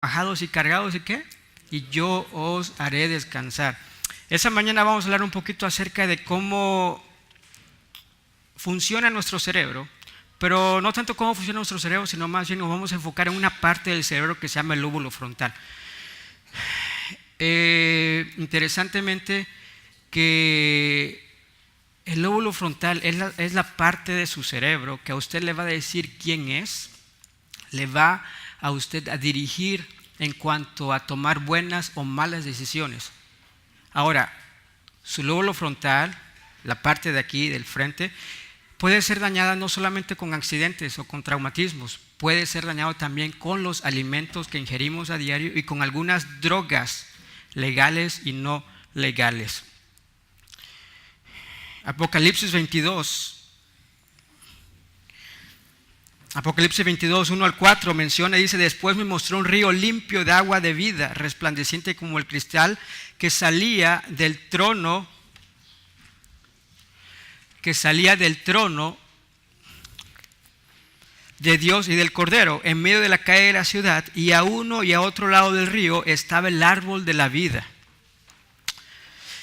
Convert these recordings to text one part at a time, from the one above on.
trabajados y cargados y ¿qué? Y yo os haré descansar. Esa mañana vamos a hablar un poquito acerca de cómo funciona nuestro cerebro, pero no tanto cómo funciona nuestro cerebro, sino más bien nos vamos a enfocar en una parte del cerebro que se llama el lóbulo frontal. Interesantemente que el lóbulo frontal es la parte de su cerebro que a usted le va a decir quién es, le va a usted a dirigir en cuanto a tomar buenas o malas decisiones. Ahora, su lóbulo frontal, la parte de aquí del frente, puede ser dañada no solamente con accidentes o con traumatismos, puede ser dañado también con los alimentos que ingerimos a diario y con algunas drogas legales y no legales. Apocalipsis 22, 1 al 4 menciona, dice: después me mostró un río limpio de agua de vida, resplandeciente como el cristal, que salía del trono de Dios y del Cordero, en medio de la calle de la ciudad, y a uno y a otro lado del río estaba el árbol de la vida,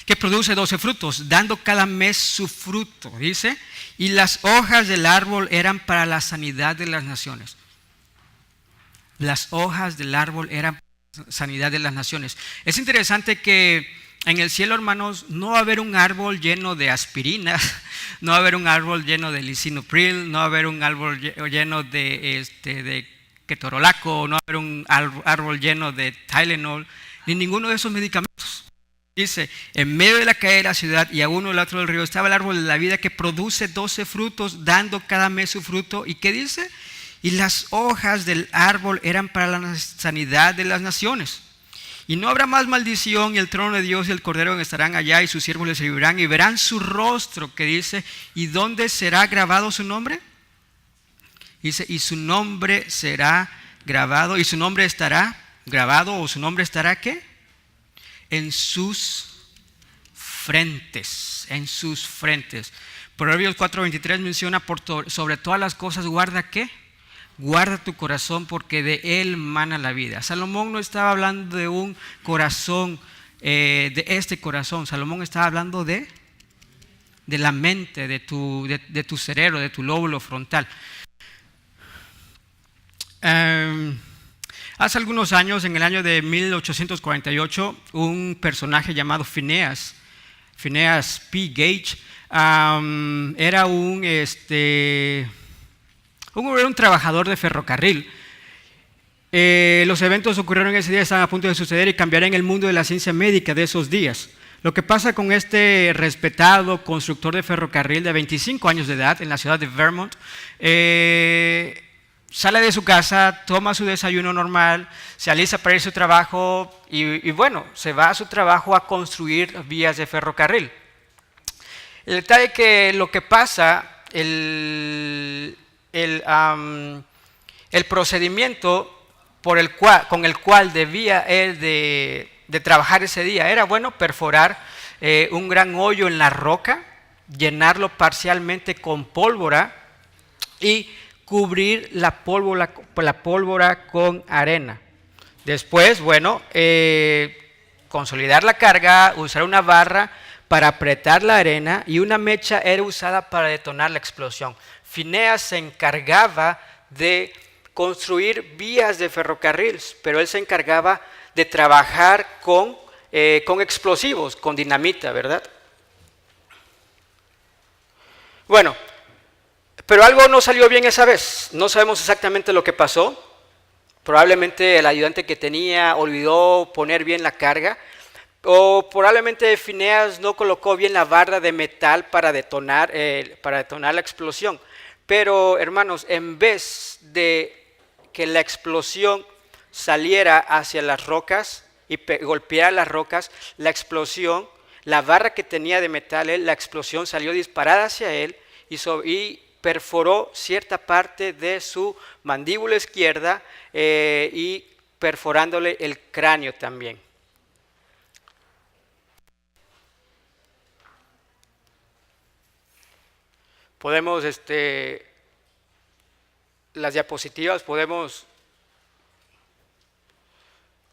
que produce 12 frutos, dando cada mes su fruto, dice, y las hojas del árbol eran para la sanidad de las naciones. Las hojas del árbol eran para la sanidad de las naciones. Es interesante que en el cielo, hermanos, no va a haber un árbol lleno de aspirinas, no va a haber un árbol lleno de lisinopril, no va a haber un árbol lleno de ketorolaco, no va a haber un árbol lleno de Tylenol, ni ninguno de esos medicamentos. Dice, en medio de la calle de la ciudad y a uno al otro del río estaba el árbol de la vida, que produce 12 frutos, dando cada mes su fruto. ¿Y qué dice? Y las hojas del árbol eran para la sanidad de las naciones. Y no habrá más maldición, y el trono de Dios y el Cordero estarán allá, y sus siervos les servirán, y verán su rostro, que dice, ¿y dónde será grabado su nombre? Dice, y su nombre será grabado, y su nombre estará grabado, o su nombre estará ¿qué? En sus frentes, en sus frentes. Proverbios 4:23 menciona, sobre todas las cosas guarda ¿qué? Guarda tu corazón, porque de él mana la vida. Salomón no estaba hablando de un corazón, de este corazón. Salomón estaba hablando de la mente, de tu cerebro, de tu lóbulo frontal. Hace algunos años, en el año de 1848, un personaje llamado Phineas P. Gage, era un trabajador de ferrocarril. Los eventos ocurrieron ese día, estaban a punto de suceder y cambiarían el mundo de la ciencia médica de esos días. Lo que pasa con este respetado constructor de ferrocarril de 25 años de edad en la ciudad de Vermont, sale de su casa, toma su desayuno normal, se alista para ir a su trabajo y bueno, se va a su trabajo a construir vías de ferrocarril. El detalle es que lo que pasa, el procedimiento con el cual debía él de trabajar ese día era, bueno, perforar un gran hoyo en la roca, llenarlo parcialmente con pólvora y cubrir la pólvora con arena. Después, bueno, consolidar la carga, usar una barra para apretar la arena, y una mecha era usada para detonar la explosión. Phineas se encargaba de construir vías de ferrocarriles, pero él se encargaba de trabajar con explosivos, con dinamita, ¿verdad? Bueno, pero algo no salió bien esa vez. No sabemos exactamente lo que pasó. Probablemente el ayudante que tenía olvidó poner bien la carga, o probablemente Phineas no colocó bien la barra de metal para detonar la explosión. Pero, hermanos, en vez de que la explosión saliera hacia las rocas y golpeara las rocas, la barra que tenía de metal, la explosión salió disparada hacia él y perforó cierta parte de su mandíbula izquierda y perforándole el cráneo también. Podemos, las diapositivas, podemos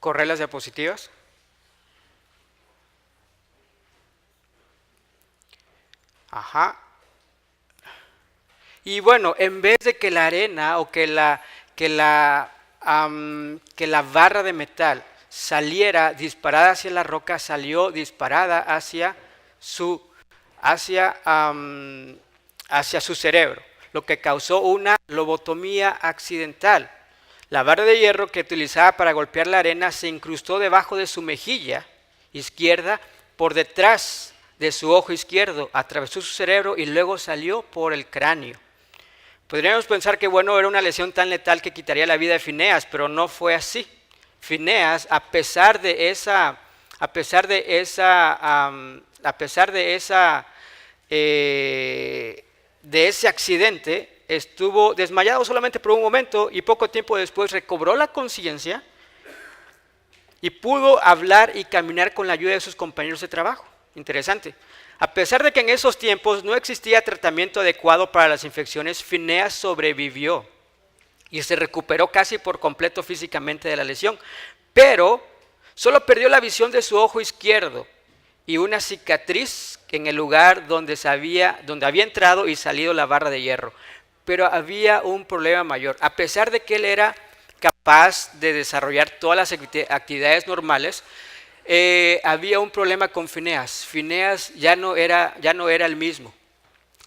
correr las diapositivas. Ajá. Y bueno, en vez de que la arena o que la barra de metal saliera disparada hacia la roca, salió disparada hacia su cerebro, lo que causó una lobotomía accidental. La barra de hierro que utilizaba para golpear la arena se incrustó debajo de su mejilla izquierda, por detrás de su ojo izquierdo, atravesó su cerebro y luego salió por el cráneo. Podríamos pensar que bueno, era una lesión tan letal que quitaría la vida de Fineas, pero no fue así. Fineas, a pesar de ese accidente, estuvo desmayado solamente por un momento y poco tiempo después recobró la conciencia y pudo hablar y caminar con la ayuda de sus compañeros de trabajo. Interesante. A pesar de que en esos tiempos no existía tratamiento adecuado para las infecciones, Fineas sobrevivió y se recuperó casi por completo físicamente de la lesión, pero solo perdió la visión de su ojo izquierdo y una cicatriz en el lugar donde había entrado y salido la barra de hierro. Pero había un problema mayor. A pesar de que él era capaz de desarrollar todas las actividades normales, había un problema con Fineas. Fineas ya no era el mismo.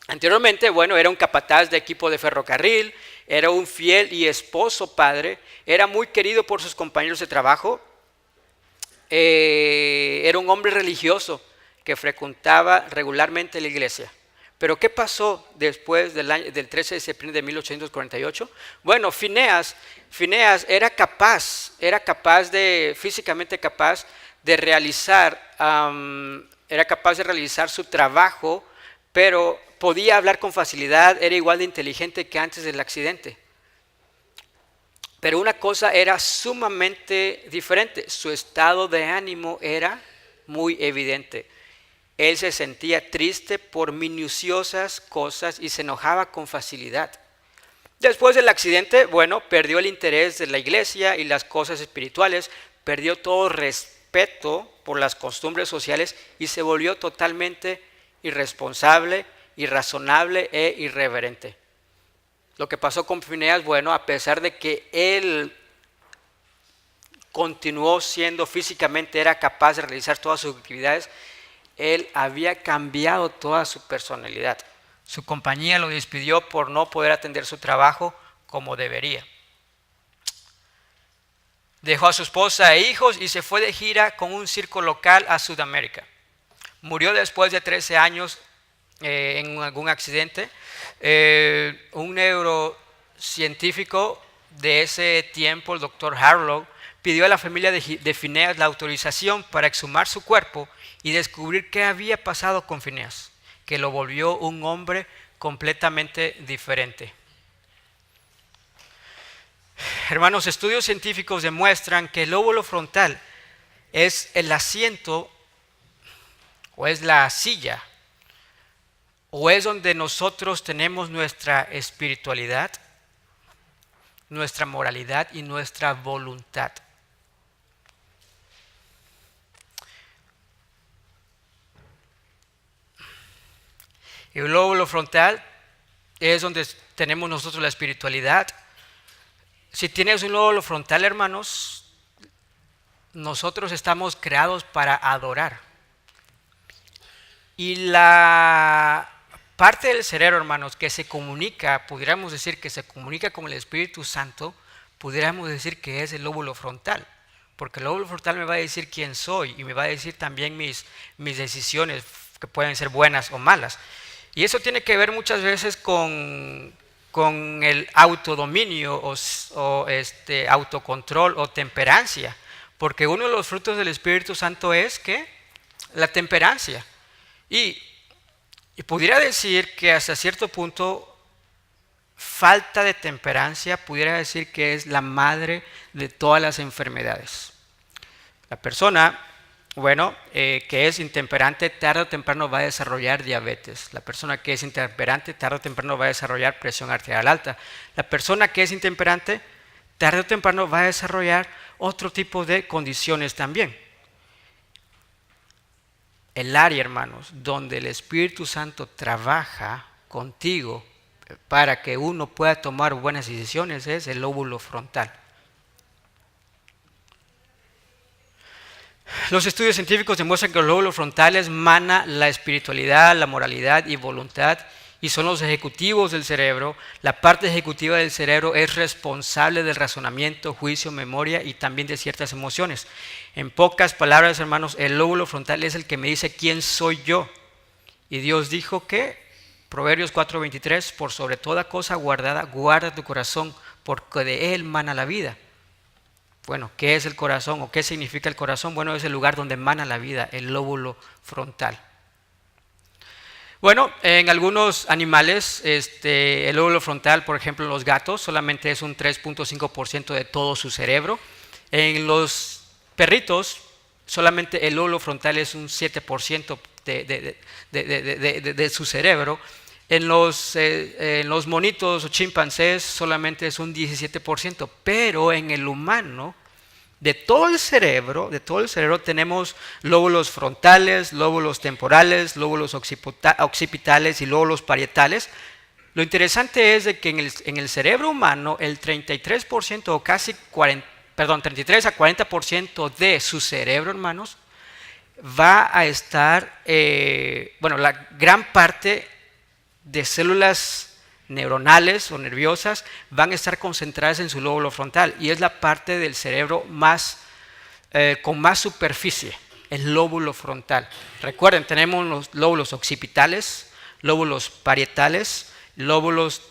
Anteriormente, bueno, era un capataz de equipo de ferrocarril, era un fiel y esposo padre, era muy querido por sus compañeros de trabajo, era un hombre religioso que frecuentaba regularmente la iglesia. Pero ¿qué pasó después del 13 de septiembre de 1848? Bueno, Fineas era físicamente capaz de realizar su trabajo, pero podía hablar con facilidad, era igual de inteligente que antes del accidente. Pero una cosa era sumamente diferente, su estado de ánimo era muy evidente. Él se sentía triste por minuciosas cosas y se enojaba con facilidad. Después del accidente, bueno, perdió el interés de la iglesia y las cosas espirituales, perdió todo respeto por las costumbres sociales y se volvió totalmente irresponsable, irrazonable e irreverente. Lo que pasó con Fineas, bueno, a pesar de que él continuó siendo físicamente, era capaz de realizar todas sus actividades, él había cambiado toda su personalidad. Su compañía lo despidió por no poder atender su trabajo como debería. Dejó a su esposa e hijos y se fue de gira con un circo local a Sudamérica. Murió después de 13 años en algún accidente. Un neurocientífico de ese tiempo, el doctor Harlow, pidió a la familia de Fineas la autorización para exhumar su cuerpo y descubrir qué había pasado con Fineas, que lo volvió un hombre completamente diferente. Hermanos, estudios científicos demuestran que el lóbulo frontal es el asiento o es la silla o es donde nosotros tenemos nuestra espiritualidad, nuestra moralidad y nuestra voluntad. El lóbulo frontal es donde tenemos nosotros la espiritualidad. Si tienes un lóbulo frontal, hermanos, nosotros estamos creados para adorar. Y la parte del cerebro, hermanos, que se comunica, pudiéramos decir que se comunica con el Espíritu Santo, pudiéramos decir que es el lóbulo frontal. Porque el lóbulo frontal me va a decir quién soy y me va a decir también mis decisiones, que pueden ser buenas o malas. Y eso tiene que ver muchas veces con el autodominio o autocontrol o temperancia, porque uno de los frutos del Espíritu Santo es ¿qué? La temperancia. Y pudiera decir que hasta cierto punto falta de temperancia, pudiera decir que es la madre de todas las enfermedades. La persona que es intemperante, tarde o temprano va a desarrollar diabetes. La persona que es intemperante, tarde o temprano va a desarrollar presión arterial alta. La persona que es intemperante, tarde o temprano va a desarrollar otro tipo de condiciones también. El área, hermanos, donde el Espíritu Santo trabaja contigo para que uno pueda tomar buenas decisiones es el lóbulo frontal. Los estudios científicos demuestran que los lóbulos frontales mana la espiritualidad, la moralidad y voluntad, y son los ejecutivos del cerebro. La parte ejecutiva del cerebro es responsable del razonamiento, juicio, memoria y también de ciertas emociones. En pocas palabras, hermanos, el lóbulo frontal es el que me dice quién soy yo. Y Dios dijo que, Proverbios 4:23, por sobre toda cosa guardada, guarda tu corazón, porque de él mana la vida. Bueno, ¿qué es el corazón o qué significa el corazón? Bueno, es el lugar donde emana la vida, el lóbulo frontal. Bueno, en algunos animales, el lóbulo frontal, por ejemplo, en los gatos, solamente es un 3.5% de todo su cerebro. En los perritos, solamente el lóbulo frontal es un 7% de su cerebro. En los monitos o chimpancés solamente es un 17%, pero en el humano, de todo el cerebro tenemos lóbulos frontales, lóbulos temporales, lóbulos occipitales y lóbulos parietales. Lo interesante es de que en el cerebro humano el 33% o casi 33 a 40% de su cerebro, hermanos, va a estar, la gran parte de células neuronales o nerviosas van a estar concentradas en su lóbulo frontal, y es la parte del cerebro con más superficie, el lóbulo frontal. Recuerden, tenemos los lóbulos occipitales, lóbulos parietales, lóbulos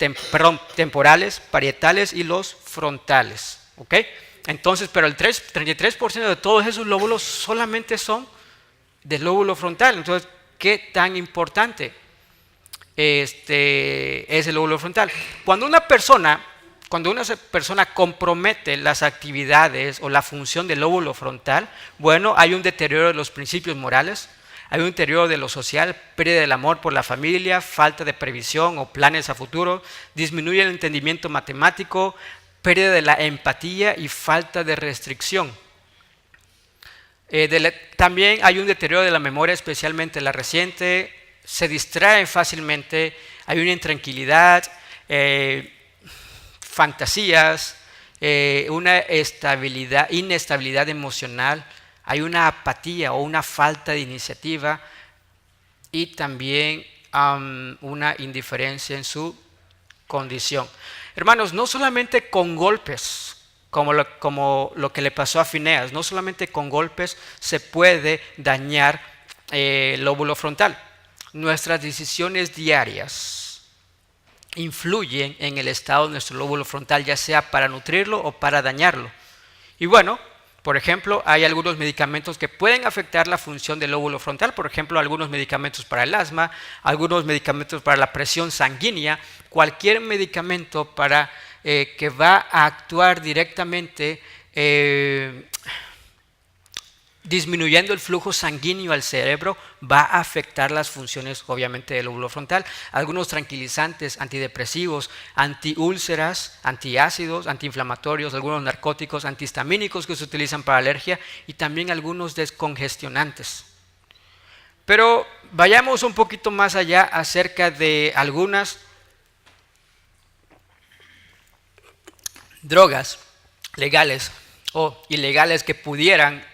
temporales, parietales y los frontales. ¿Ok? Entonces, pero el 33% de todos esos lóbulos solamente son del lóbulo frontal. Entonces, ¿qué tan importante es el lóbulo frontal? Cuando una persona compromete las actividades o la función del lóbulo frontal, bueno, hay un deterioro de los principios morales, hay un deterioro de lo social, pérdida del amor por la familia, falta de previsión o planes a futuro, disminuye el entendimiento matemático, pérdida de la empatía y falta de restricción. También hay un deterioro de la memoria, especialmente la reciente, se distraen fácilmente, hay una intranquilidad, fantasías, una inestabilidad emocional, hay una apatía o una falta de iniciativa y también una indiferencia en su condición. Hermanos, no solamente con golpes, como lo que le pasó a Fineas, no solamente con golpes se puede dañar el lóbulo frontal. Nuestras decisiones diarias influyen en el estado de nuestro lóbulo frontal, ya sea para nutrirlo o para dañarlo. Y bueno, por ejemplo, hay algunos medicamentos que pueden afectar la función del lóbulo frontal, por ejemplo, algunos medicamentos para el asma, algunos medicamentos para la presión sanguínea, cualquier medicamento que va a actuar directamente disminuyendo el flujo sanguíneo al cerebro, va a afectar las funciones, obviamente, del lóbulo frontal. Algunos tranquilizantes, antidepresivos, antiúlceras, antiácidos, antiinflamatorios, algunos narcóticos, antihistamínicos que se utilizan para alergia y también algunos descongestionantes. Pero vayamos un poquito más allá acerca de algunas drogas legales o ilegales que pudieran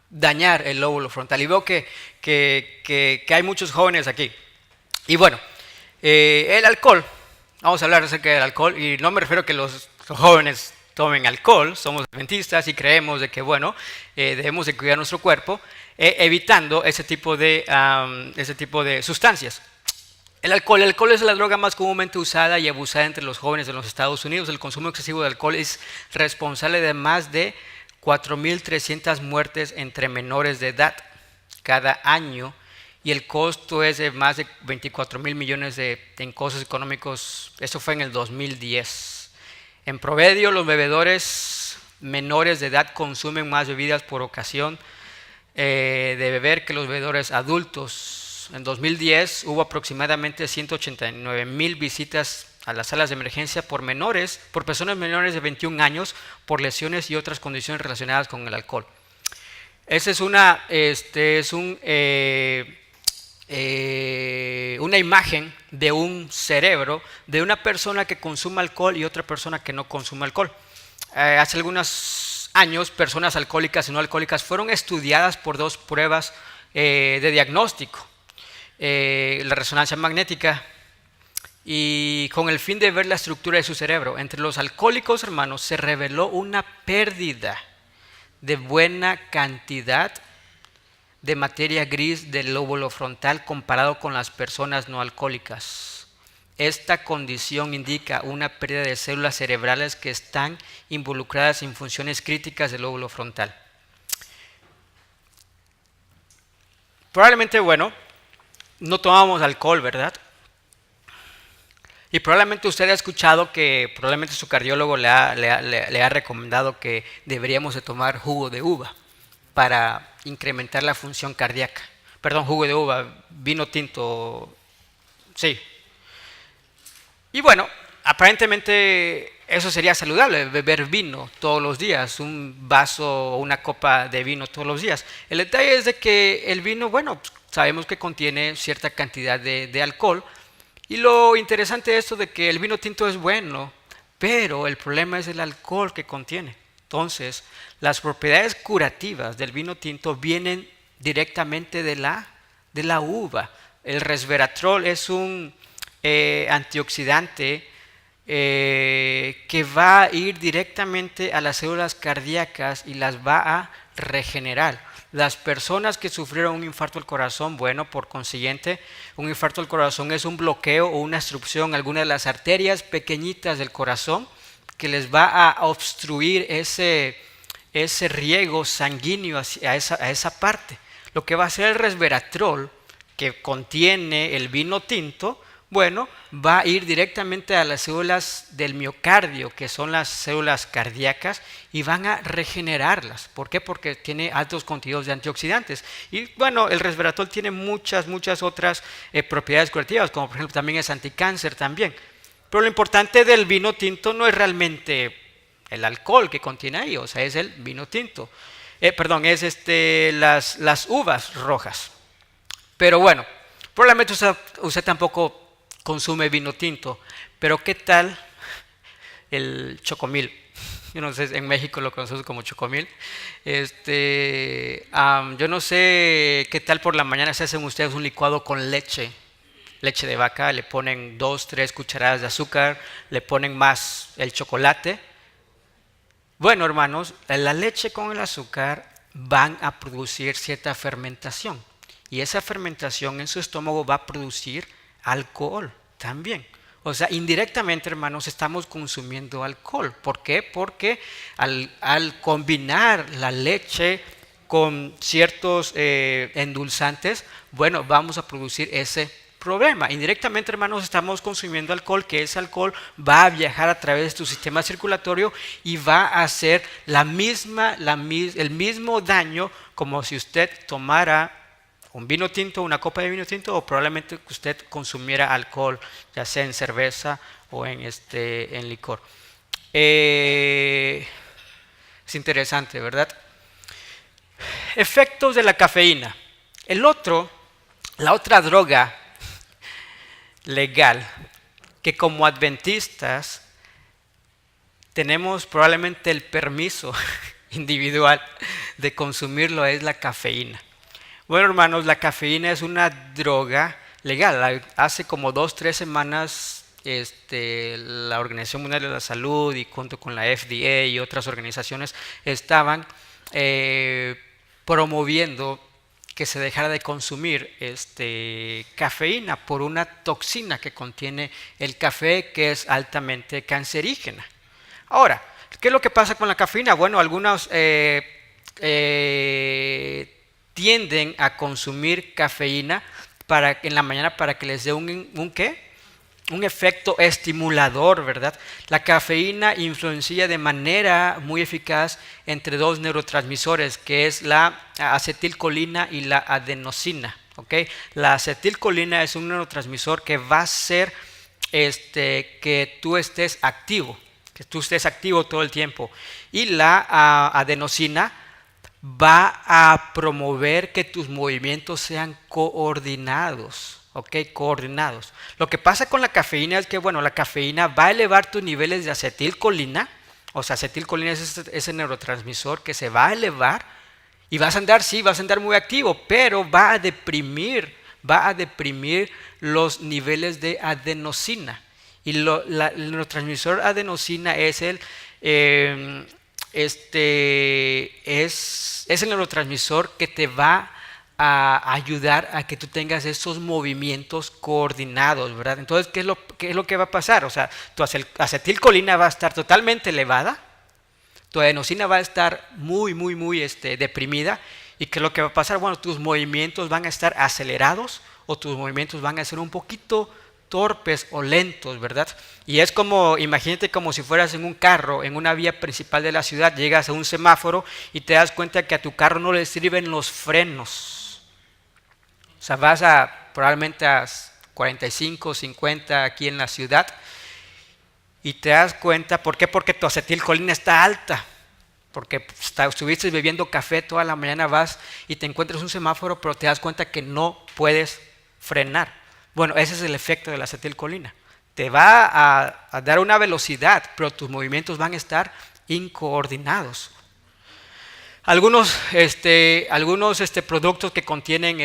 dañar el lóbulo frontal. Y veo que hay muchos jóvenes aquí. Y bueno, el alcohol, vamos a hablar acerca del alcohol, y no me refiero a que los jóvenes tomen alcohol, somos adventistas y creemos de que, bueno, debemos de cuidar nuestro cuerpo, evitando ese tipo de sustancias. El alcohol es la droga más comúnmente usada y abusada entre los jóvenes de los Estados Unidos. El consumo excesivo de alcohol es responsable de más de 4.300 muertes entre menores de edad cada año, y el costo es de más de 24.000 millones en costos económicos. Eso fue en el 2010. En promedio, los bebedores menores de edad consumen más bebidas por ocasión de beber que los bebedores adultos. En 2010 hubo aproximadamente 189.000 visitas a las salas de emergencia por personas menores de 21 años, por lesiones y otras condiciones relacionadas con el alcohol. Esa es una imagen de un cerebro de una persona que consume alcohol y otra persona que no consume alcohol. Hace algunos años, personas alcohólicas y no alcohólicas fueron estudiadas por 2 pruebas de diagnóstico, la resonancia magnética, y con el fin de ver la estructura de su cerebro. Entre los alcohólicos, hermanos, se reveló una pérdida de buena cantidad de materia gris del lóbulo frontal comparado con las personas no alcohólicas. Esta condición indica una pérdida de células cerebrales que están involucradas en funciones críticas del lóbulo frontal. Probablemente, no tomamos alcohol, ¿verdad? Y probablemente usted ha escuchado que probablemente su cardiólogo le ha recomendado que deberíamos de tomar jugo de uva para incrementar la función cardíaca. Perdón, jugo de uva, vino tinto, sí. Y aparentemente eso sería saludable, beber vino todos los días, un vaso o una copa de vino todos los días. El detalle es de que el vino, sabemos que contiene cierta cantidad de alcohol. Y lo interesante de esto de que el vino tinto es bueno, pero el problema es el alcohol que contiene. Entonces, las propiedades curativas del vino tinto vienen directamente de la uva. El resveratrol es un antioxidante que va a ir directamente a las células cardíacas y las va a regenerar. Las personas que sufrieron un infarto al corazón, por consiguiente, un infarto al corazón es un bloqueo o una obstrucción a alguna de las arterias pequeñitas del corazón que les va a obstruir ese riego sanguíneo a esa parte. Lo que va a hacer el resveratrol, que contiene el vino tinto, va a ir directamente a las células del miocardio, que son las células cardíacas, y van a regenerarlas. ¿Por qué? Porque tiene altos contenidos de antioxidantes. Y el resveratrol tiene muchas otras propiedades curativas, como por ejemplo también es anticáncer también. Pero lo importante del vino tinto no es realmente el alcohol que contiene ahí, o sea, es el vino tinto. Es las uvas rojas. Pero probablemente usted tampoco consume vino tinto, pero ¿qué tal el chocomil? Yo no sé, en México lo conocemos como chocomil. Yo no sé qué tal por la mañana se hacen ustedes un licuado con leche de vaca, le ponen 2-3 cucharadas de azúcar, le ponen más el chocolate. Hermanos, la leche con el azúcar van a producir cierta fermentación, y esa fermentación en su estómago va a producir alcohol también. O sea, indirectamente, hermanos, estamos consumiendo alcohol. ¿Por qué? Porque al combinar la leche con ciertos endulzantes, vamos a producir ese problema. Indirectamente, hermanos, estamos consumiendo alcohol, que ese alcohol va a viajar a través de tu sistema circulatorio y va a hacer el mismo daño como si usted tomara un vino tinto, una copa de vino tinto, o probablemente usted consumiera alcohol, ya sea en cerveza o en licor. Es interesante, ¿verdad? Efectos de la cafeína. La otra droga legal que como adventistas tenemos probablemente el permiso individual de consumirlo es la cafeína. Hermanos, la cafeína es una droga legal. Hace como 2-3 semanas la Organización Mundial de la Salud y junto con la FDA y otras organizaciones estaban promoviendo que se dejara de consumir cafeína por una toxina que contiene el café, que es altamente cancerígena. Ahora, ¿qué es lo que pasa con la cafeína? Algunos tienden a consumir cafeína en la mañana para que les dé un efecto estimulador, ¿verdad? La cafeína influencia de manera muy eficaz entre 2 neurotransmisores, que es la acetilcolina y la adenosina. ¿Okay? La acetilcolina es un neurotransmisor que va a ser que tú estés activo, todo el tiempo. Y la adenosina va a promover que tus movimientos sean coordinados, ¿ok? Coordinados. Lo que pasa con la cafeína es que, bueno, la cafeína va a elevar tus niveles de acetilcolina, o sea, acetilcolina es ese neurotransmisor que se va a elevar y vas a andar muy activo, pero va a deprimir los niveles de adenosina. Y el neurotransmisor adenosina es el neurotransmisor que te va a ayudar a que tú tengas esos movimientos coordinados, ¿verdad? Entonces, ¿qué es lo que va a pasar? O sea, tu acetilcolina va a estar totalmente elevada, tu adenosina va a estar muy deprimida. ¿Y qué es lo que va a pasar? Bueno, tus movimientos van a estar acelerados o tus movimientos van a ser un poquito torpes o lentos, ¿verdad? Y es como, imagínate como si fueras en un carro, en una vía principal de la ciudad, llegas a un semáforo y te das cuenta que a tu carro no le sirven los frenos. O sea, vas probablemente a 45, 50 aquí en la ciudad y te das cuenta, ¿por qué? Porque tu acetilcolina está alta. Porque estuviste bebiendo café toda la mañana, vas y te encuentras un semáforo, pero te das cuenta que no puedes frenar. Bueno, ese es el efecto de la acetilcolina. Te va a dar una velocidad, pero tus movimientos van a estar incoordinados. Algunos productos que contienen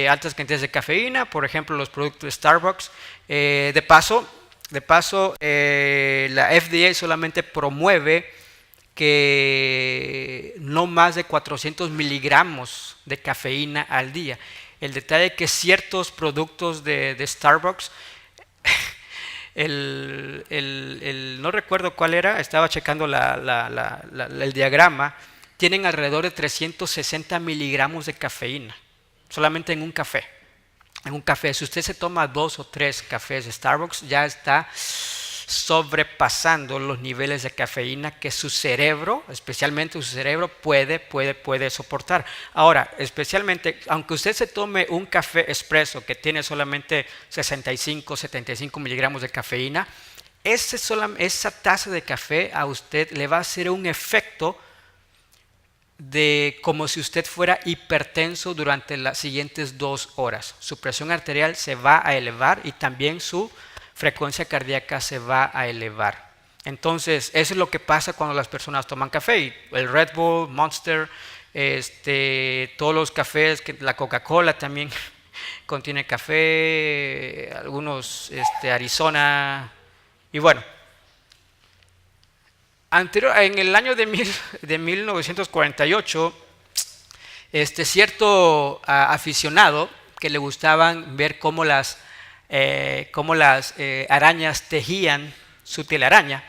altas cantidades de cafeína, por ejemplo, los productos de Starbucks. De paso, la FDA solamente promueve que no más de 400 miligramos de cafeína al día. El detalle es que ciertos productos de Starbucks, no recuerdo cuál era, estaba checando el diagrama, tienen alrededor de 360 miligramos de cafeína, solamente en un café. Si usted se toma 2 o 3 cafés de Starbucks, ya está sobrepasando los niveles de cafeína que su cerebro, especialmente su cerebro, puede soportar. Ahora, especialmente, aunque usted se tome un café expreso que tiene solamente 65, 75 miligramos de cafeína, esa taza de café a usted le va a hacer un efecto de como si usted fuera hipertenso durante las siguientes 2 horas. Su presión arterial se va a elevar y también su frecuencia cardíaca se va a elevar. Entonces, eso es lo que pasa cuando las personas toman café. El Red Bull, Monster, todos los cafés, la Coca-Cola también contiene café, algunos Arizona. Y bueno, en el año de 1948, cierto aficionado que le gustaban ver cómo las arañas tejían su telaraña,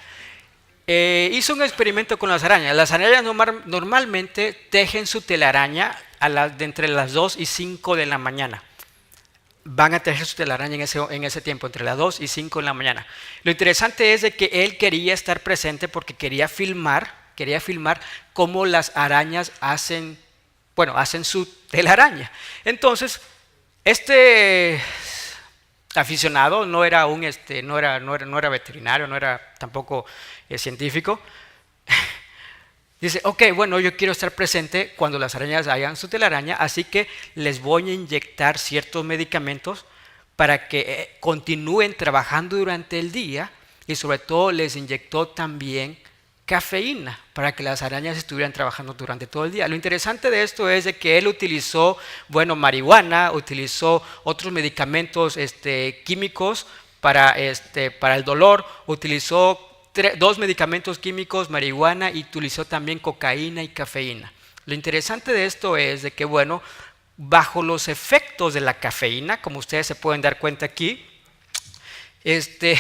hizo un experimento con las arañas. Las arañas normalmente tejen su telaraña de entre las 2 y 5 de la mañana. Van a tejer su telaraña en ese tiempo, entre las 2 y 5 de la mañana. Lo interesante es de que él quería estar presente porque quería filmar cómo las arañas hacen su telaraña. Entonces, aficionado no era veterinario, no era tampoco científico. Dice, ok, bueno, yo quiero estar presente cuando las arañas hagan su telaraña, así que les voy a inyectar ciertos medicamentos para que continúen trabajando durante el día, y sobre todo les inyectó también cafeína para que las arañas estuvieran trabajando durante todo el día. Lo interesante de esto es de que él utilizó, marihuana, utilizó otros medicamentos químicos para el dolor, utilizó 2 medicamentos químicos, marihuana, y utilizó también cocaína y cafeína. Lo interesante de esto es de que, bajo los efectos de la cafeína, como ustedes se pueden dar cuenta aquí, ¿se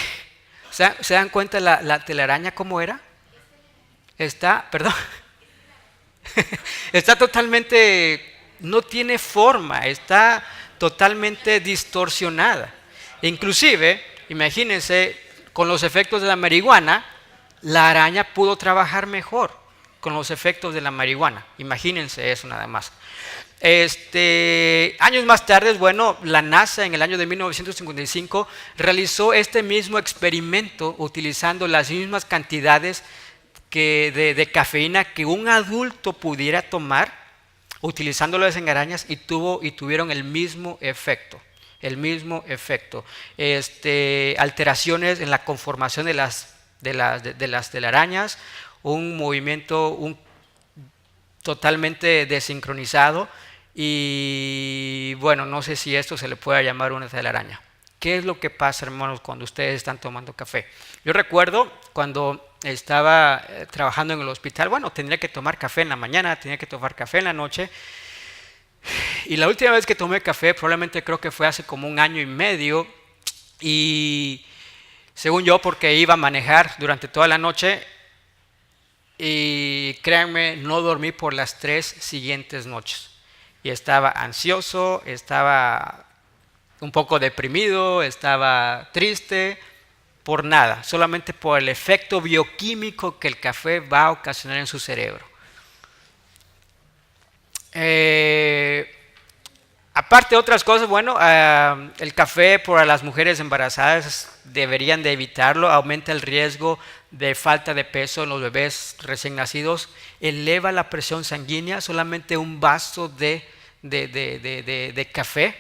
dan cuenta la telaraña cómo era? Está totalmente, no tiene forma, está totalmente distorsionada. Inclusive, imagínense, con los efectos de la marihuana, la araña pudo trabajar mejor. con los efectos de la marihuana. Imagínense eso nada más. Años más tarde, bueno, la NASA en el año de 1955 realizó este mismo experimento utilizando las mismas cantidades de cafeína que un adulto pudiera tomar, utilizándolo en arañas, y tuvieron el mismo efecto. Alteraciones en la conformación de las telarañas, un movimiento totalmente desincronizado, y bueno, no sé si esto se le puede llamar una telaraña. ¿Qué es lo que pasa, hermanos, cuando ustedes están tomando café? Yo recuerdo cuando estaba trabajando en el hospital, bueno, tendría que tomar café en la mañana, tenía que tomar café en la noche, y la última vez que tomé café probablemente creo que fue hace como 1 año y medio, y según yo, porque iba a manejar durante toda la noche, y créanme, no dormí por las 3 siguientes noches, y estaba ansioso, estaba un poco deprimido, estaba triste, por nada, solamente por el efecto bioquímico que el café va a ocasionar en su cerebro. Aparte de otras cosas, bueno, el café para las mujeres embarazadas deberían de evitarlo, aumenta el riesgo de falta de peso en los bebés recién nacidos, eleva la presión sanguínea. Solamente un vaso de café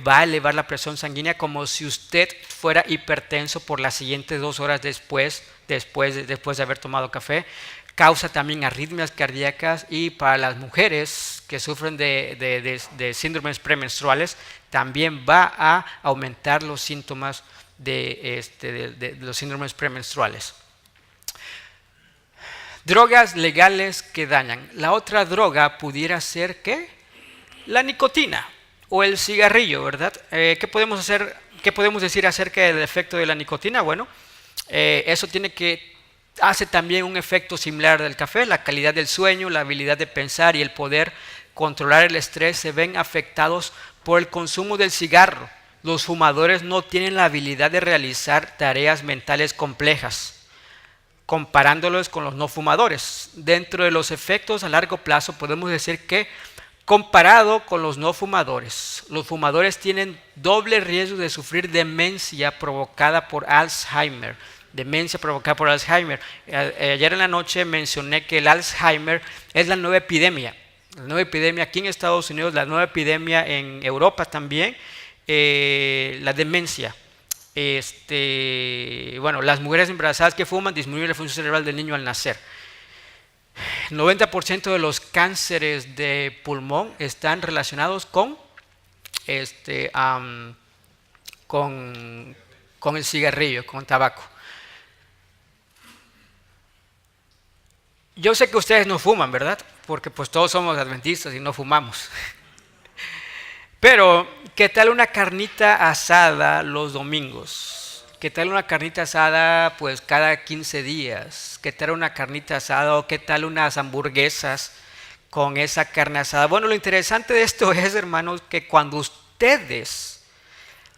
va a elevar la presión sanguínea como si usted fuera hipertenso por las siguientes 2 horas después de haber tomado café. Causa también arritmias cardíacas, y para las mujeres que sufren de síndromes premenstruales también va a aumentar los síntomas de los síndromes premenstruales. Drogas legales que dañan. La otra droga pudiera ser ¿qué? La nicotina o el cigarrillo, ¿verdad? ¿Qué podemos decir acerca del efecto de la nicotina? Bueno, eso hace también un efecto similar del café. La calidad del sueño, la habilidad de pensar y el poder controlar el estrés se ven afectados por el consumo del cigarro. Los fumadores no tienen la habilidad de realizar tareas mentales complejas, comparándolos con los no fumadores. Dentro de los efectos a largo plazo podemos decir que, comparado con los no fumadores, los fumadores tienen doble riesgo de sufrir demencia provocada por Alzheimer. Ayer en la noche mencioné que el Alzheimer es la nueva epidemia. La nueva epidemia aquí en Estados Unidos, la nueva epidemia en Europa también, la demencia. Bueno, las mujeres embarazadas que fuman disminuyen la función cerebral del niño al nacer. El 90% de los cánceres de pulmón están relacionados con el cigarrillo, con el tabaco. Yo sé que ustedes no fuman, ¿verdad? Porque pues todos somos adventistas y no fumamos. Pero, ¿qué tal una carnita asada los domingos? ¿Qué tal una carnita asada pues cada 15 días? ¿Qué tal una carnita asada o qué tal unas hamburguesas con esa carne asada? Bueno, lo interesante de esto es, hermanos, que cuando ustedes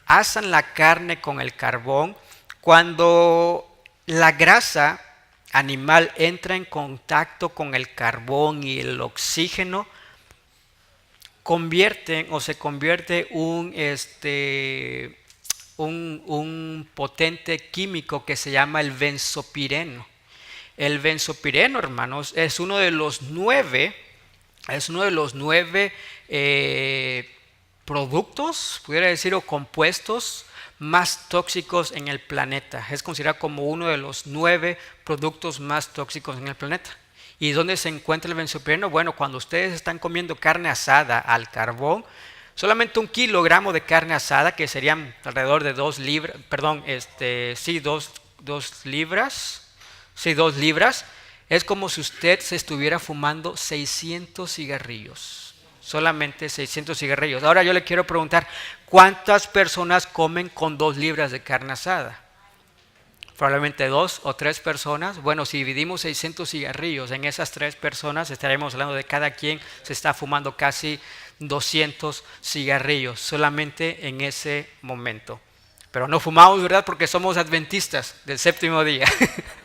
asan la carne con el carbón, cuando la grasa animal entra en contacto con el carbón y el oxígeno, se convierte un potente químico que se llama el benzopireno. El benzopireno, hermanos, es uno de los 9 productos, pudiera decir, o compuestos más tóxicos en el planeta. Es considerado como uno de los 9 productos más tóxicos en el planeta. ¿Y dónde se encuentra el benzopireno? Bueno, cuando ustedes están comiendo carne asada al carbón, solamente 1 kilogramo de carne asada, que serían alrededor de 2 libras, dos libras, es como si usted se estuviera fumando 600 cigarrillos. Solamente 600 cigarrillos. Ahora yo le quiero preguntar, ¿cuántas personas comen con 2 libras de carne asada? Probablemente 2 o 3 personas. Bueno, si dividimos 600 cigarrillos en esas 3 personas, estaremos hablando de cada quien se está fumando casi 200 cigarrillos solamente en ese momento. Pero no fumamos, ¿verdad? Porque somos adventistas del 7º día,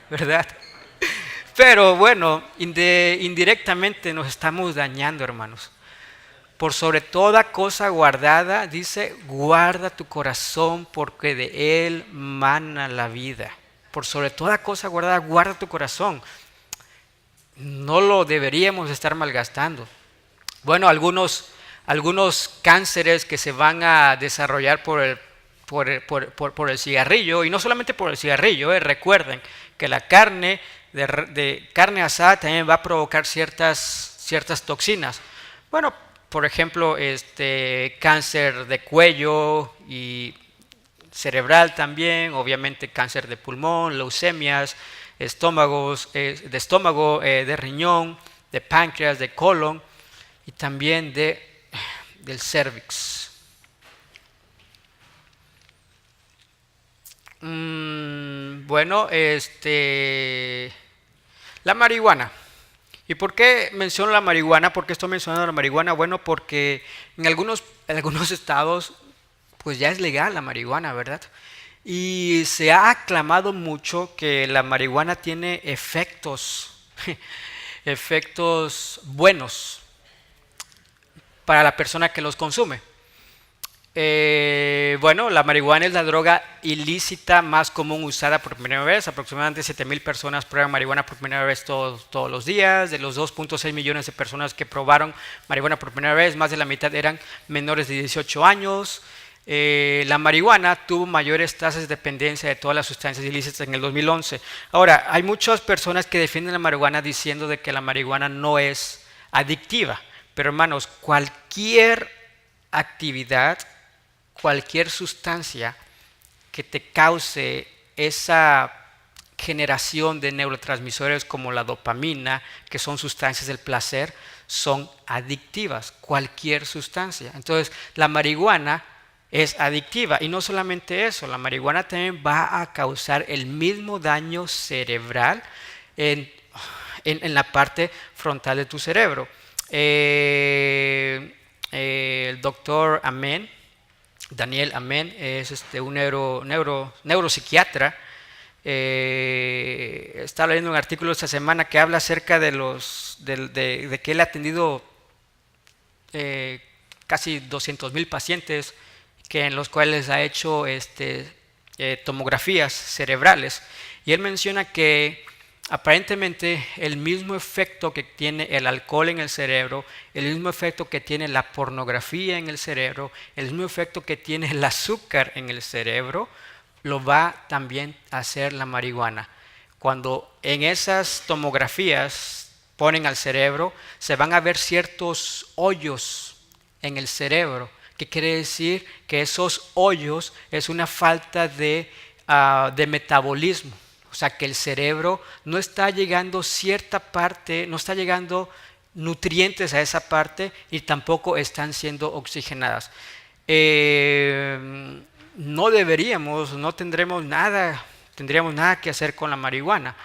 ¿verdad? Pero bueno, indirectamente nos estamos dañando, hermanos. Por sobre toda cosa guardada, dice, guarda tu corazón porque de él mana la vida. Por sobre toda cosa guardada, guarda tu corazón. No lo deberíamos estar malgastando. Bueno, algunos cánceres que se van a desarrollar por el cigarrillo, y no solamente por el cigarrillo, recuerden que la carne de carne asada también va a provocar ciertas toxinas. Bueno, por ejemplo, cáncer de cuello y cerebral también, obviamente cáncer de pulmón, leucemias, de estómago, de riñón, de páncreas, de colon y también del cervix. Bueno, la marihuana. ¿Y por qué menciono la marihuana? ¿Por qué estoy mencionando la marihuana? Bueno, porque en algunos estados pues ya es legal la marihuana, ¿verdad? Y se ha aclamado mucho que la marihuana tiene efectos buenos para la persona que los consume. Bueno, la marihuana es la droga ilícita más común usada por primera vez. Aproximadamente 7,000 personas prueban marihuana por primera vez todos los días. De los 2.6 millones de personas que probaron marihuana por primera vez, más de la mitad eran menores de 18 años. La marihuana tuvo mayores tasas de dependencia de todas las sustancias ilícitas en el 2011. Ahora, hay muchas personas que defienden la marihuana diciendo de que la marihuana no es adictiva. Pero hermanos, cualquier actividad, cualquier sustancia que te cause esa generación de neurotransmisores como la dopamina, que son sustancias del placer, son adictivas, cualquier sustancia. Entonces, la marihuana es adictiva y no solamente eso, la marihuana también va a causar el mismo daño cerebral en la parte frontal de tu cerebro. El doctor Amen, Daniel Amen, es un neuropsiquiatra. Estaba leyendo un artículo esta semana que habla acerca de que él ha atendido casi 200,000 pacientes en los cuales ha hecho tomografías cerebrales, y él menciona que aparentemente el mismo efecto que tiene el alcohol en el cerebro, el mismo efecto que tiene la pornografía en el cerebro, el mismo efecto que tiene el azúcar en el cerebro, lo va también a hacer la marihuana. Cuando en esas tomografías ponen al cerebro, se van a ver ciertos hoyos en el cerebro. ¿Qué quiere decir? Que esos hoyos es una falta de metabolismo. O sea, que el cerebro no está llegando cierta parte, no está llegando nutrientes a esa parte y tampoco están siendo oxigenadas. No tendríamos nada que hacer con la marihuana.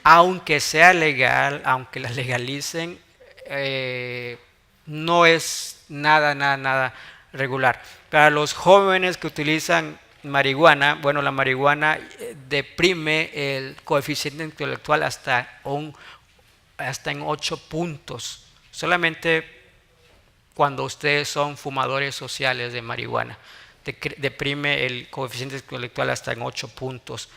Aunque sea legal, aunque la legalicen, no es nada regular. Para los jóvenes que utilizan marihuana, bueno, la marihuana deprime el coeficiente intelectual hasta en 8 puntos, solamente cuando ustedes son fumadores sociales de marihuana. Deprime el coeficiente intelectual hasta en 8 puntos.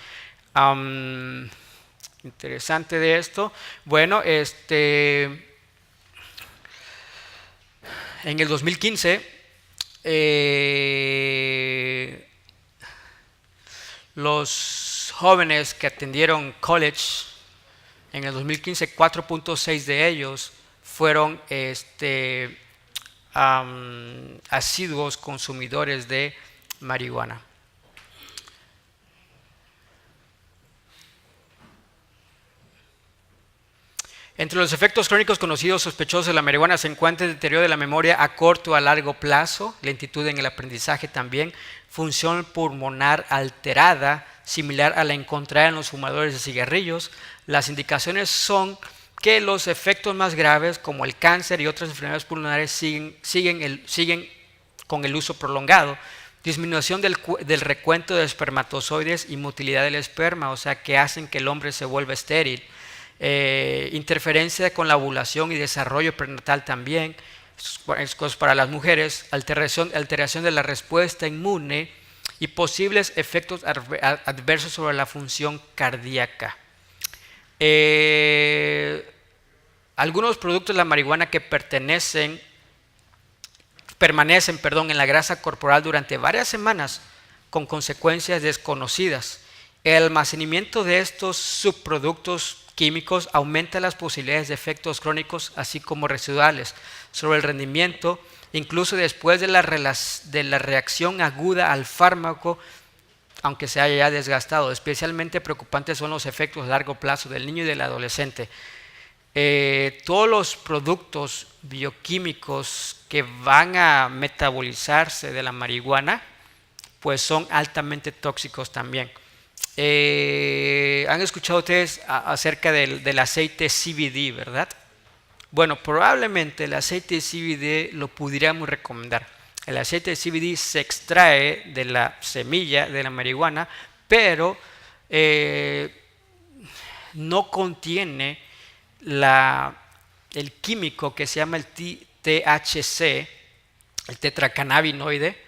Interesante de esto. Bueno, en el 2015 los jóvenes que atendieron college en el 2015, 4.6 de ellos fueron asiduos consumidores de marihuana. Entre los efectos crónicos conocidos sospechosos de la marihuana se encuentra el deterioro de la memoria a corto o a largo plazo, lentitud en el aprendizaje también, función pulmonar alterada, similar a la encontrada en los fumadores de cigarrillos. Las indicaciones son que los efectos más graves, como el cáncer y otras enfermedades pulmonares, siguen con el uso prolongado. Disminución del recuento de espermatozoides y motilidad del esperma, o sea, que hacen que el hombre se vuelva estéril. interferencia con la ovulación y desarrollo prenatal también, es para las mujeres, alteración de la respuesta inmune y posibles efectos adversos sobre la función cardíaca. Algunos productos de la marihuana que permanecen en la grasa corporal durante varias semanas con consecuencias desconocidas. El almacenamiento de estos subproductos químicos aumenta las posibilidades de efectos crónicos así como residuales sobre el rendimiento, incluso después de la reacción aguda al fármaco, aunque se haya ya desgastado. Especialmente preocupantes son los efectos a largo plazo del niño y del adolescente. Todos los productos bioquímicos que van a metabolizarse de la marihuana pues son altamente tóxicos también. ¿Han escuchado ustedes acerca del aceite CBD, verdad? Bueno, probablemente el aceite CBD lo pudiéramos recomendar. El aceite CBD se extrae de la semilla de la marihuana, pero no contiene el químico que se llama el THC, el tetrahidrocannabinoide,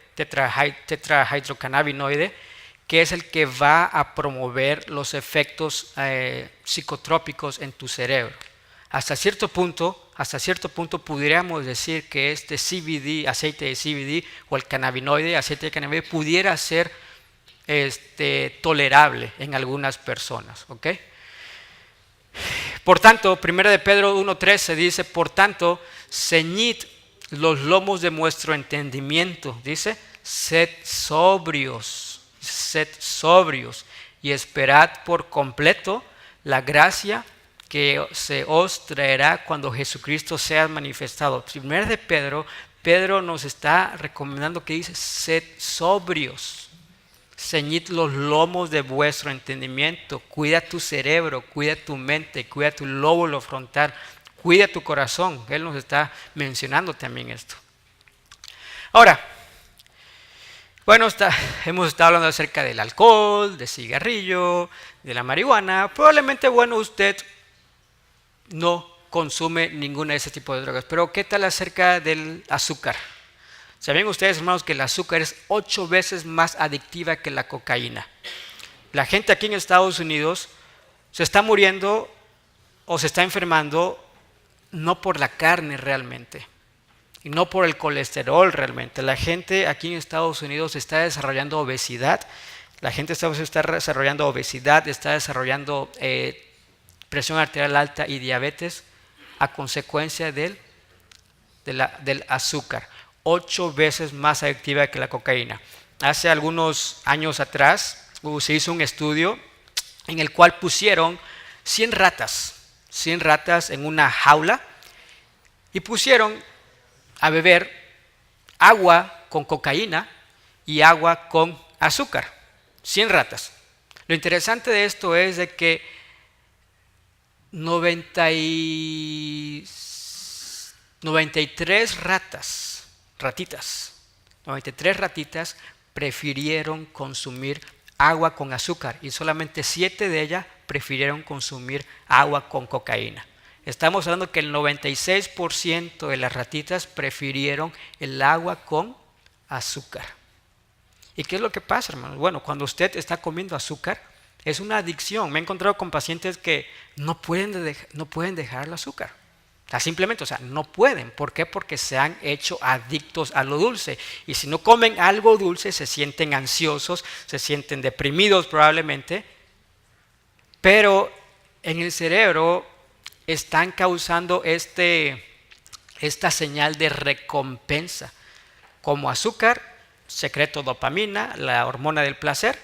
que es el que va a promover los efectos psicotrópicos en tu cerebro. Hasta cierto punto pudiéramos decir que este CBD, aceite de CBD o el cannabinoide, aceite de cannabinoide, pudiera ser tolerable en algunas personas, ¿ok? Por tanto, 1 de Pedro 1:13 dice, por tanto, ceñid los lomos de vuestro entendimiento, dice, sed sobrios y esperad por completo la gracia que se os traerá cuando Jesucristo sea manifestado. 1 de Pedro nos está recomendando que dice, sed sobrios. Ceñid los lomos de vuestro entendimiento, cuida tu cerebro, cuida tu mente, cuida tu lóbulo frontal, cuida tu corazón. Él nos está mencionando también esto. Ahora, bueno, hemos estado hablando acerca del alcohol, del cigarrillo, de la marihuana. Probablemente, bueno, usted no consume ninguna de ese tipo de drogas, pero ¿qué tal acerca del azúcar? ¿Saben ustedes, hermanos, que el azúcar es 8 veces más adictiva que la cocaína? La gente aquí en Estados Unidos se está muriendo o se está enfermando no por la carne realmente, y no por el colesterol realmente. La gente aquí en Estados Unidos está desarrollando obesidad, está desarrollando presión arterial alta y diabetes a consecuencia del azúcar. 8 veces más adictiva que la cocaína. Hace algunos años atrás se hizo un estudio en el cual pusieron 100 ratas en una jaula y pusieron a beber agua con cocaína y agua con azúcar. 100 ratas. Lo interesante de esto es de que 93 ratitas prefirieron consumir agua con azúcar y solamente 7 de ellas prefirieron consumir agua con cocaína. Estamos hablando que el 96% de las ratitas prefirieron el agua con azúcar. ¿Y qué es lo que pasa, hermanos? Bueno, cuando usted está comiendo azúcar, es una adicción. Me he encontrado con pacientes que no pueden dejar el azúcar. Simplemente, no pueden. ¿Por qué? Porque se han hecho adictos a lo dulce. Y si no comen algo dulce, se sienten ansiosos, se sienten deprimidos probablemente. Pero en el cerebro están causando esta señal de recompensa. Como azúcar, secreto dopamina, la hormona del placer.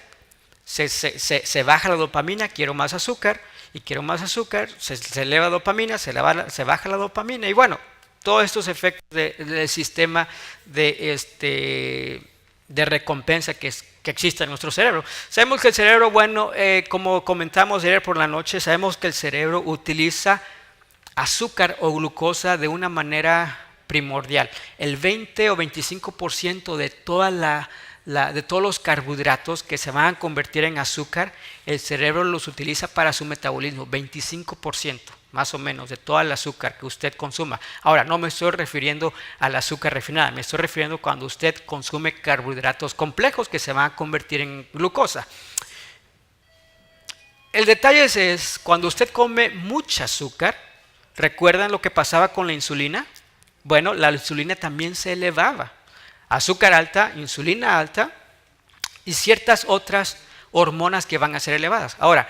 Se baja la dopamina, quiero más azúcar. Y quiero más azúcar, se eleva la dopamina, se baja la dopamina. Y bueno, todos estos efectos del sistema de recompensa que existe en nuestro cerebro. Sabemos que el cerebro, bueno, como comentamos ayer por la noche, sabemos que el cerebro utiliza azúcar o glucosa de una manera primordial. El 20 o 25% de toda de todos los carbohidratos que se van a convertir en azúcar, el cerebro los utiliza para su metabolismo, 25% más o menos de todo el azúcar que usted consuma. Ahora, no me estoy refiriendo al azúcar refinada, me estoy refiriendo cuando usted consume carbohidratos complejos que se van a convertir en glucosa. El detalle es cuando usted come mucho azúcar, ¿recuerdan lo que pasaba con la insulina? Bueno, la insulina también se elevaba. Azúcar alta, insulina alta y ciertas otras hormonas que van a ser elevadas. Ahora,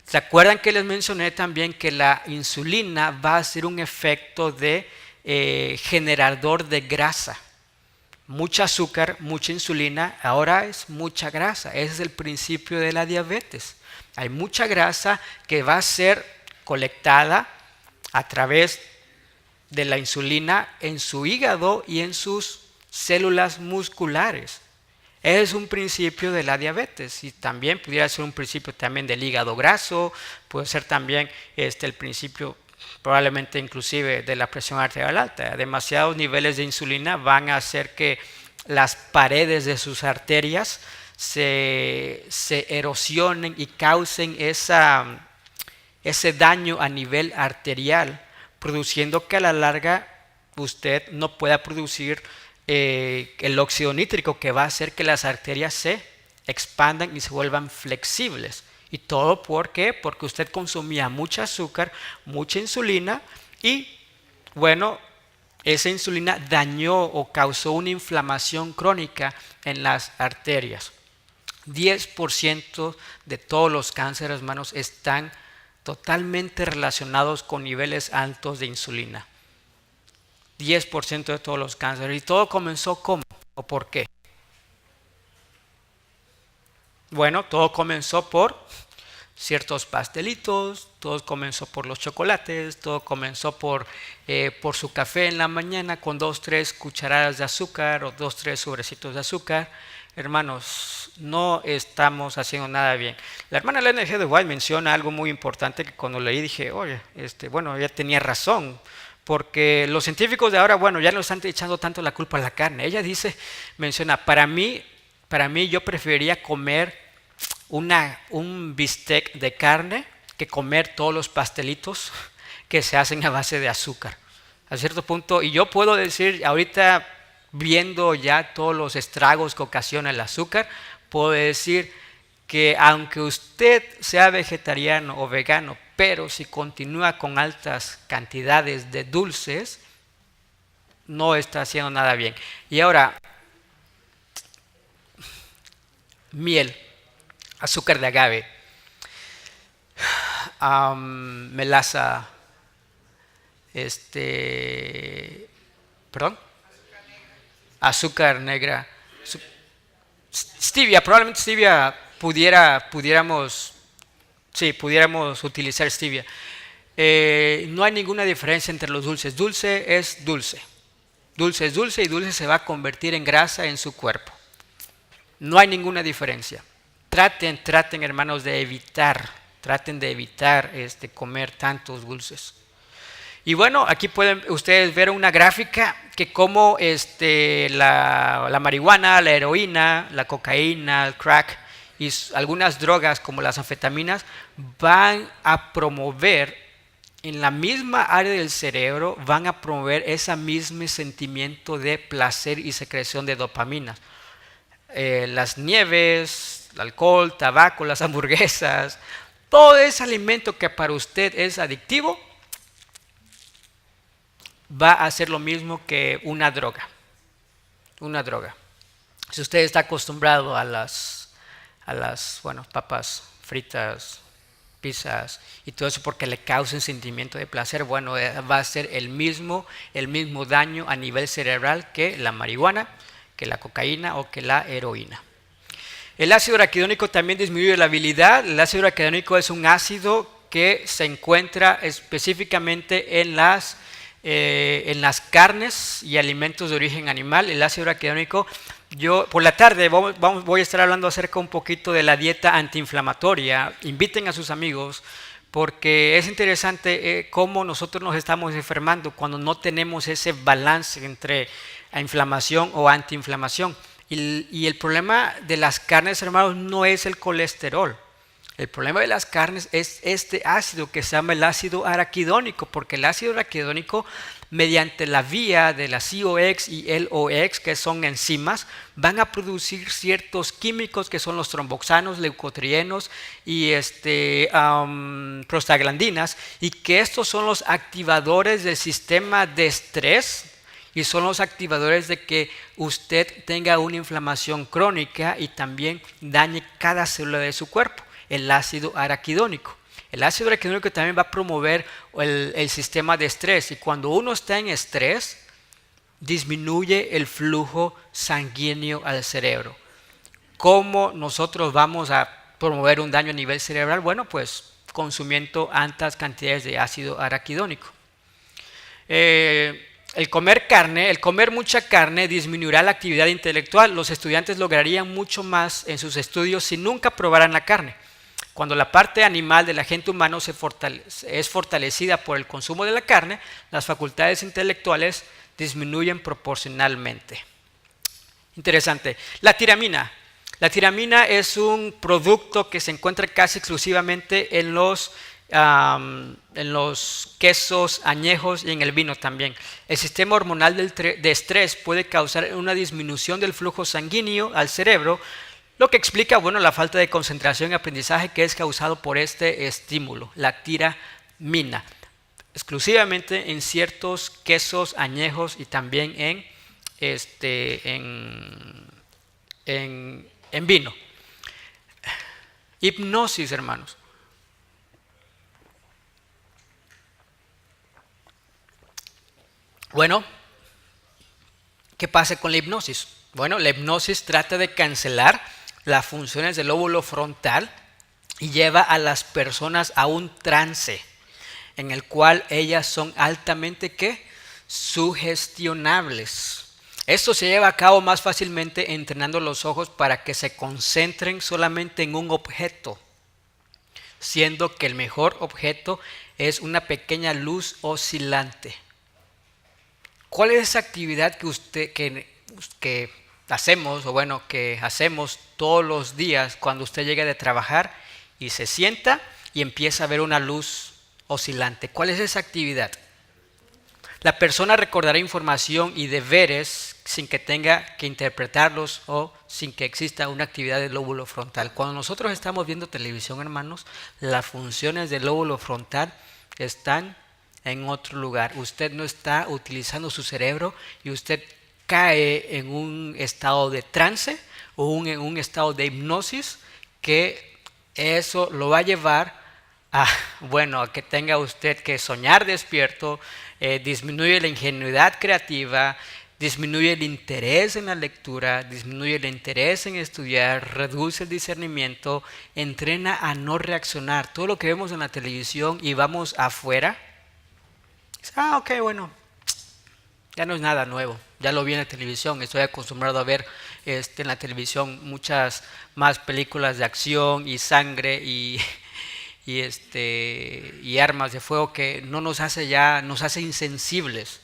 ¿se acuerdan que les mencioné también que la insulina va a ser un efecto de generador de grasa? Mucha azúcar, mucha insulina, ahora es mucha grasa. Ese es el principio de la diabetes. Hay mucha grasa que va a ser colectada a través de la insulina en su hígado y en sus células musculares. Es un principio de la diabetes y también pudiera ser un principio también del hígado graso, puede ser también el principio probablemente inclusive de la presión arterial alta. Demasiados niveles de insulina van a hacer que las paredes de sus arterias se erosionen y causen ese daño a nivel arterial, produciendo que a la larga usted no pueda producir el óxido nítrico, que va a hacer que las arterias se expandan y se vuelvan flexibles. ¿Y todo por qué? Porque usted consumía mucho azúcar, mucha insulina y, bueno, esa insulina dañó o causó una inflamación crónica en las arterias. 10% de todos los cánceres, hermanos, están totalmente relacionados con niveles altos de insulina. 10% de todos los cánceres. ¿Y todo comenzó cómo o por qué? Bueno, todo comenzó por ciertos pastelitos, todo comenzó por los chocolates, todo comenzó por su café en la mañana con 2-3 cucharadas de azúcar o 2-3 sobrecitos de azúcar. Hermanos, no estamos haciendo nada bien. La hermana Ellen G. de White menciona algo muy importante que cuando leí dije, oye, bueno, ella tenía razón. Porque los científicos de ahora, bueno, ya no están echando tanto la culpa a la carne. Ella menciona, para mí yo preferiría comer un bistec de carne que comer todos los pastelitos que se hacen a base de azúcar. A cierto punto, y yo puedo decir, ahorita viendo ya todos los estragos que ocasiona el azúcar, puedo decir que aunque usted sea vegetariano o vegano, pero si continúa con altas cantidades de dulces, no está haciendo nada bien. Y ahora, miel, azúcar de agave, melaza, azúcar negra, stevia, probablemente stevia pudiéramos utilizar stevia. No hay ninguna diferencia entre los dulces. Dulce es dulce. Dulce es dulce y dulce se va a convertir en grasa en su cuerpo. No hay ninguna diferencia. Traten, hermanos, de evitar comer tantos dulces. Y bueno, aquí pueden ustedes ver una gráfica que cómo la marihuana, la heroína, la cocaína, el crack y algunas drogas como las anfetaminas van a promover en la misma área del cerebro, van a promover ese mismo sentimiento de placer y secreción de dopamina. Las nieves, el alcohol, tabaco, las hamburguesas, todo ese alimento que para usted es adictivo va a hacer lo mismo que una droga. Si usted está acostumbrado a las papas fritas, pizzas y todo eso porque le causa un sentimiento de placer, bueno, va a ser el mismo daño a nivel cerebral que la marihuana, que la cocaína o que la heroína. El ácido araquidónico también disminuye la habilidad. El ácido araquidónico es un ácido que se encuentra específicamente en las carnes y alimentos de origen animal. El ácido araquidónico, yo por la tarde voy a estar hablando acerca un poquito de la dieta antiinflamatoria. Inviten a sus amigos porque es interesante cómo nosotros nos estamos enfermando cuando no tenemos ese balance entre inflamación o antiinflamación. Y el problema de las carnes, hermanos, no es el colesterol. El problema de las carnes es este ácido que se llama el ácido araquidónico, porque el ácido araquidónico, mediante la vía de la COX y LOX, que son enzimas, van a producir ciertos químicos que son los tromboxanos, leucotrienos y prostaglandinas, y que estos son los activadores del sistema de estrés y son los activadores de que usted tenga una inflamación crónica y también dañe cada célula de su cuerpo. El ácido araquidónico. El ácido araquidónico también va a promover el sistema de estrés, y cuando uno está en estrés, disminuye el flujo sanguíneo al cerebro. ¿Cómo nosotros vamos a promover un daño a nivel cerebral? Bueno, pues consumiendo altas cantidades de ácido araquidónico. El comer mucha carne disminuirá la actividad intelectual. Los estudiantes lograrían mucho más en sus estudios si nunca probaran la carne. Cuando la parte animal del agente humano es fortalecida por el consumo de la carne, las facultades intelectuales disminuyen proporcionalmente. Interesante. La tiramina. La tiramina es un producto que se encuentra casi exclusivamente en los quesos añejos y en el vino también. El sistema hormonal de estrés puede causar una disminución del flujo sanguíneo al cerebro, lo que explica, bueno, la falta de concentración y aprendizaje que es causado por este estímulo, la tiramina, exclusivamente en ciertos quesos añejos y también en vino. Hipnosis, hermanos. Bueno, ¿qué pasa con la hipnosis? Bueno, la hipnosis trata de cancelar las funciones del lóbulo frontal y lleva a las personas a un trance en el cual ellas son altamente sugestionables. Esto se lleva a cabo más fácilmente entrenando los ojos para que se concentren solamente en un objeto, siendo que el mejor objeto es una pequeña luz oscilante. ¿Cuál es esa actividad que hacemos, o bueno, que hacemos todos los días cuando usted llega de trabajar y se sienta y empieza a ver una luz oscilante? ¿Cuál es esa actividad? La persona recordará información y deberes sin que tenga que interpretarlos o sin que exista una actividad del lóbulo frontal. Cuando nosotros estamos viendo televisión, hermanos, las funciones del lóbulo frontal están en otro lugar. Usted no está utilizando su cerebro y usted cae en un estado de trance o en un estado de hipnosis, que eso lo va a llevar a que tenga usted que soñar despierto, disminuye la ingenuidad creativa, disminuye el interés en la lectura, disminuye el interés en estudiar, reduce el discernimiento, entrena a no reaccionar. Todo lo que vemos en la televisión y vamos afuera, ok, bueno, ya no es nada nuevo, ya lo vi en la televisión, estoy acostumbrado a ver en la televisión muchas más películas de acción y sangre y armas de fuego que no nos hace insensibles,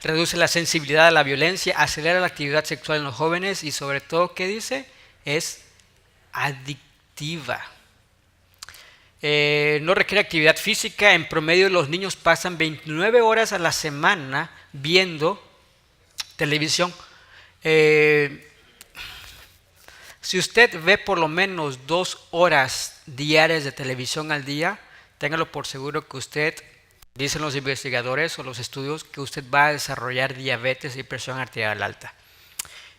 reduce la sensibilidad a la violencia, acelera la actividad sexual en los jóvenes y sobre todo, ¿qué dice? Es adictiva. No requiere actividad física. En promedio los niños pasan 29 horas a la semana viendo televisión. Si usted ve por lo menos 2 horas diarias de televisión al día, téngalo por seguro que usted, dicen los investigadores o los estudios, que usted va a desarrollar diabetes y presión arterial alta.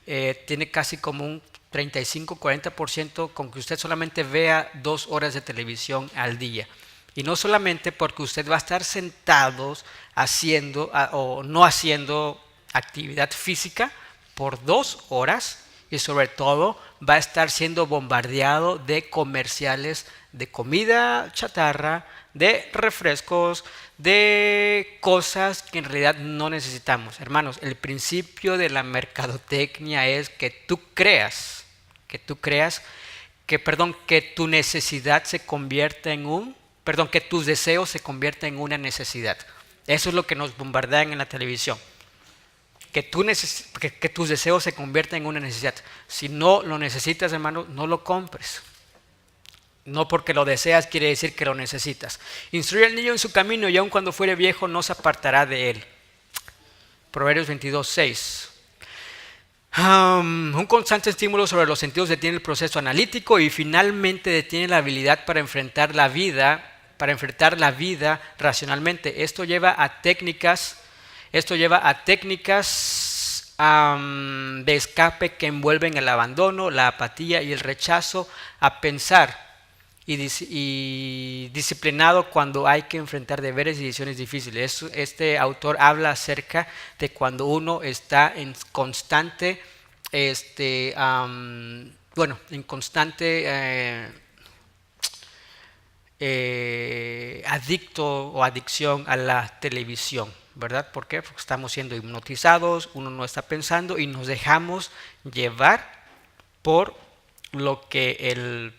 Tiene casi como un 35-40% con que usted solamente vea 2 horas de televisión al día. Y no solamente porque usted va a estar sentado haciendo o no haciendo actividad física por 2 horas, y sobre todo va a estar siendo bombardeado de comerciales de comida chatarra, de refrescos, de cosas que en realidad no necesitamos. Hermanos, el principio de la mercadotecnia es que tú creas que tu necesidad se convierta que tus deseos se conviertan en una necesidad. Eso es lo que nos bombardean en la televisión. que tus deseos se conviertan en una necesidad. Si no lo necesitas, hermano, no lo compres. No porque lo deseas quiere decir que lo necesitas. Instruye al niño en su camino y aun cuando fuere viejo no se apartará de él. Proverbios 22:6. Un constante estímulo sobre los sentidos detiene el proceso analítico y finalmente detiene la habilidad para enfrentar la vida racionalmente. Esto lleva a técnicas de escape que envuelven el abandono, la apatía y el rechazo a pensar y disciplinado cuando hay que enfrentar deberes y decisiones difíciles. Este autor habla acerca de cuando uno está en constante adicto o adicción a la televisión, ¿verdad? ¿Por qué? Porque estamos siendo hipnotizados, uno no está pensando y nos dejamos llevar por lo que el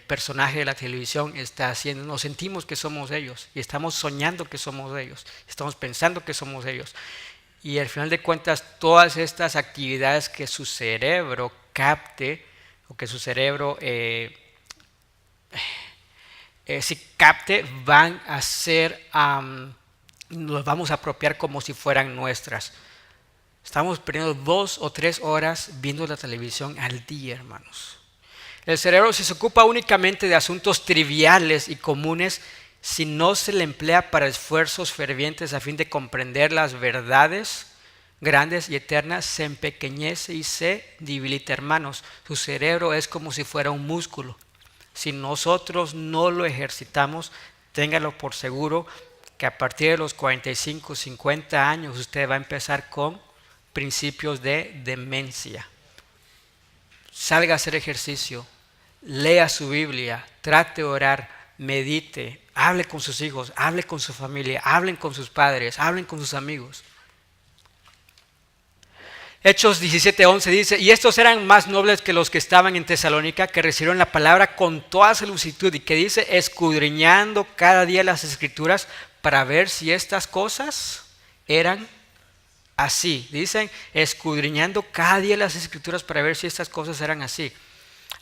personaje de la televisión está haciendo. Nos sentimos que somos ellos y estamos soñando que somos ellos, estamos pensando que somos ellos, y al final de cuentas todas estas actividades que su cerebro capte o que su cerebro van a ser nos vamos a apropiar como si fueran nuestras. Estamos perdiendo 2 o 3 horas viendo la televisión al día, hermanos. El cerebro, si se ocupa únicamente de asuntos triviales y comunes, si no se le emplea para esfuerzos fervientes a fin de comprender las verdades grandes y eternas, se empequeñece y se debilita, hermanos. Su cerebro es como si fuera un músculo. Si nosotros no lo ejercitamos, téngalo por seguro que a partir de los 45, 50 años usted va a empezar con principios de demencia. Salga a hacer ejercicio, lea su Biblia, trate de orar, medite, hable con sus hijos, hable con su familia, hablen con sus padres, hablen con sus amigos. Hechos 17:11 dice: y estos eran más nobles que los que estaban en Tesalónica, que recibieron la palabra con toda solicitud, y que dice, escudriñando cada día las escrituras para ver si estas cosas eran así. Dicen, escudriñando cada día las escrituras para ver si estas cosas eran así.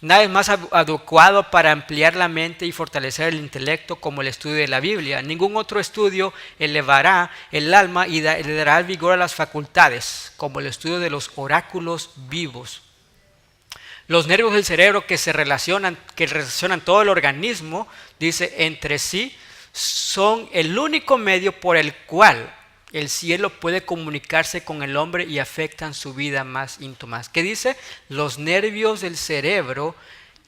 Nada es más adecuado para ampliar la mente y fortalecer el intelecto como el estudio de la Biblia. Ningún otro estudio elevará el alma y le dará vigor a las facultades como el estudio de los oráculos vivos. Los nervios del cerebro que relacionan todo el organismo, dice, entre sí, son el único medio por el cual el cielo puede comunicarse con el hombre y afectan su vida más íntima. ¿Qué dice? Los nervios del cerebro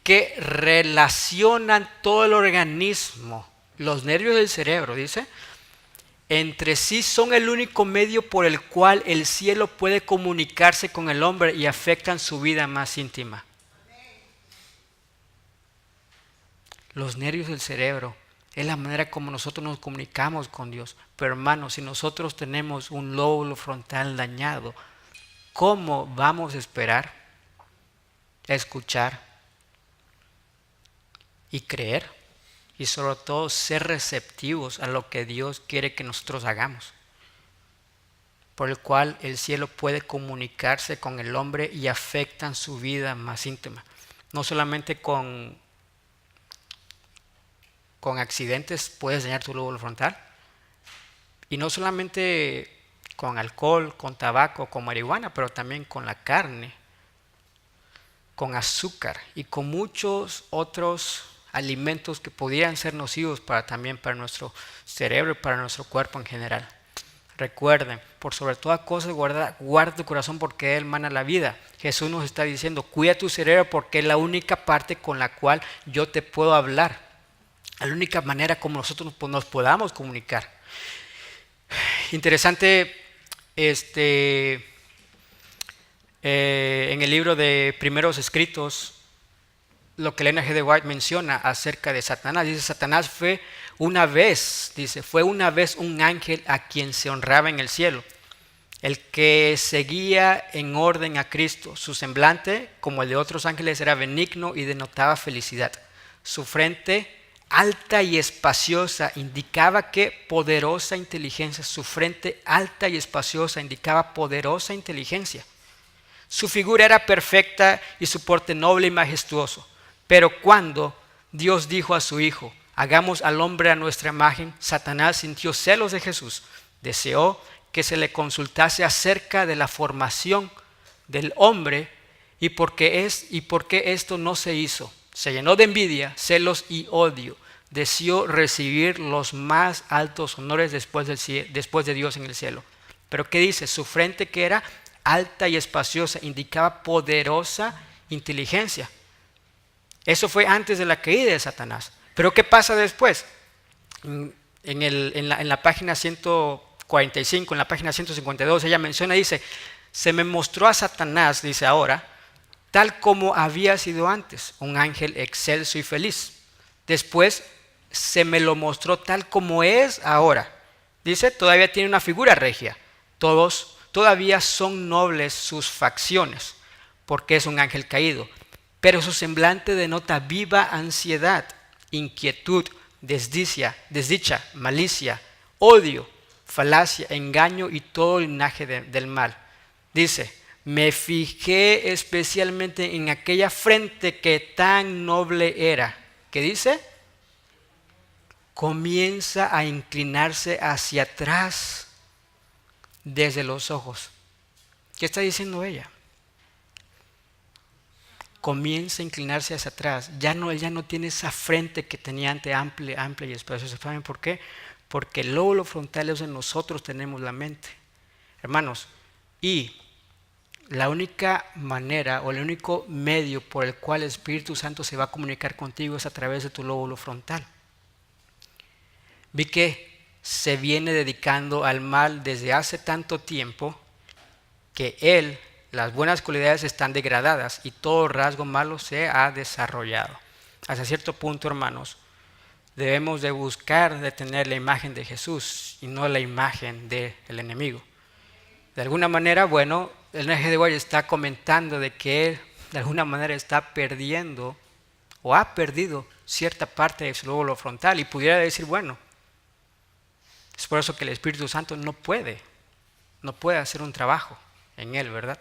que relacionan todo el organismo. Los nervios del cerebro, dice, entre sí son el único medio por el cual el cielo puede comunicarse con el hombre y afectan su vida más íntima. Los nervios del cerebro es la manera como nosotros nos comunicamos con Dios. Pero hermanos, si nosotros tenemos un lóbulo frontal dañado, ¿cómo vamos a esperar, escuchar y creer? Y sobre todo ser receptivos a lo que Dios quiere que nosotros hagamos. Por el cual el cielo puede comunicarse con el hombre y afectan su vida más íntima. No solamente con accidentes puedes dañar tu lóbulo frontal, y no solamente con alcohol, con tabaco, con marihuana, pero también con la carne, con azúcar y con muchos otros alimentos que podrían ser nocivos para nuestro cerebro y para nuestro cuerpo en general. Recuerden, por sobre toda cosa guarda tu corazón porque él mana la vida. Jesús nos está diciendo, cuida tu cerebro porque es la única parte con la cual yo te puedo hablar. La única manera como nosotros nos podamos comunicar. Interesante, en el libro de Primeros Escritos, lo que Elena G. de White menciona acerca de Satanás. Dice, Satanás fue una vez un ángel a quien se honraba en el cielo, el que seguía en orden a Cristo. Su semblante, como el de otros ángeles, era benigno y denotaba felicidad. Su frente alta y espaciosa indicaba que poderosa inteligencia. Su frente alta y espaciosa indicaba poderosa inteligencia. Su figura era perfecta y su porte noble y majestuoso. Pero cuando Dios dijo a su Hijo, hagamos al hombre a nuestra imagen, Satanás sintió celos de Jesús. Deseó que se le consultase acerca de la formación del hombre y por qué esto no se hizo. Se llenó de envidia, celos y odio. Deseó recibir los más altos honores después de Dios en el cielo. Pero ¿qué dice? Su frente, que era alta y espaciosa, indicaba poderosa inteligencia. Eso fue antes de la caída de Satanás. Pero ¿qué pasa después? En la página 145, en la página 152, ella menciona, dice, se me mostró a Satanás, dice ahora, tal como había sido antes, un ángel excelso y feliz. Después se me lo mostró tal como es ahora. Dice, todavía tiene una figura regia. Todavía son nobles sus facciones, porque es un ángel caído. Pero su semblante denota viva ansiedad, inquietud, desdicha, malicia, odio, falacia, engaño y todo linaje del mal. Dice, me fijé especialmente en aquella frente que tan noble era. ¿Qué dice? Comienza a inclinarse hacia atrás desde los ojos. ¿Qué está diciendo ella? Comienza a inclinarse hacia atrás. Él ya no tiene esa frente que tenía antes, amplia y espaciosa. ¿Saben por qué? Porque el lóbulo frontal es donde nosotros tenemos la mente. Hermanos, y la única manera o el único medio por el cual el Espíritu Santo se va a comunicar contigo es a través de tu lóbulo frontal. Vi que se viene dedicando al mal desde hace tanto tiempo que las buenas cualidades están degradadas y todo rasgo malo se ha desarrollado. Hasta cierto punto, hermanos, debemos de buscar de tener la imagen de Jesús y no la imagen del enemigo. De alguna manera, bueno, el N.G. de White está comentando de que él de alguna manera está perdiendo o ha perdido cierta parte de su lóbulo frontal y pudiera decir, bueno, es por eso que el Espíritu Santo no puede hacer un trabajo en él, ¿verdad?